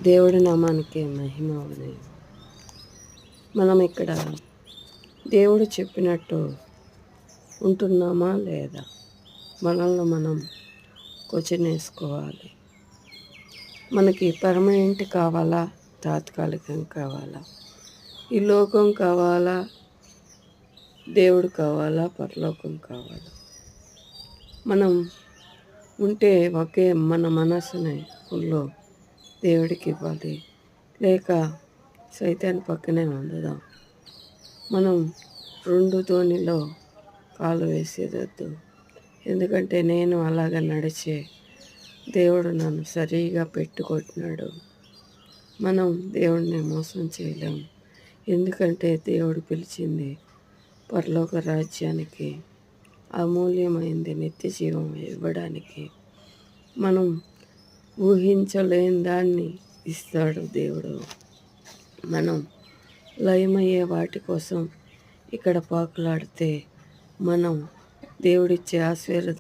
దేవుడి నామానికి మహిమ అవని. మనం ఇక్కడ దేవుడు చెప్పినట్టు ఉంటున్నామా లేదా? మనల్ని మనం క్వశ్చన్ వేసుకోవాలి. మనకి పర్మనెంట్ కావాలా, తాత్కాలికం కావాలా? ఈ లోకం కావాలా, దేవుడు కావాలా, పరలోకం కావాలా? మనం ఉంటే ఒకే మన మనసుని ఫుల్లో దేవుడికి ఇవ్వాలి, లేక సైతాన్ పక్కనే ఉండదాం. మనం రెండు ధోనిలో కాలు వేసేదొద్దు. ఎందుకంటే నేను అలాగ నడిచే దేవుడు నన్ను సరిగా పెట్టుకుంటున్నాడు. మనం దేవుడిని మోసం చేయలేము. ఎందుకంటే దేవుడు పిలిచింది పరలోక రాజ్యానికి, అమూల్యమైంది నిత్య జీవం ఇవ్వడానికి. మనం ఊహించలేని దాన్ని ఇస్తాడు దేవుడు. మనం లయమయ్యే వాటి కోసం ఇక్కడ పాకులాడితే మనం దేవుడిచ్చే ఆశీర్వాదం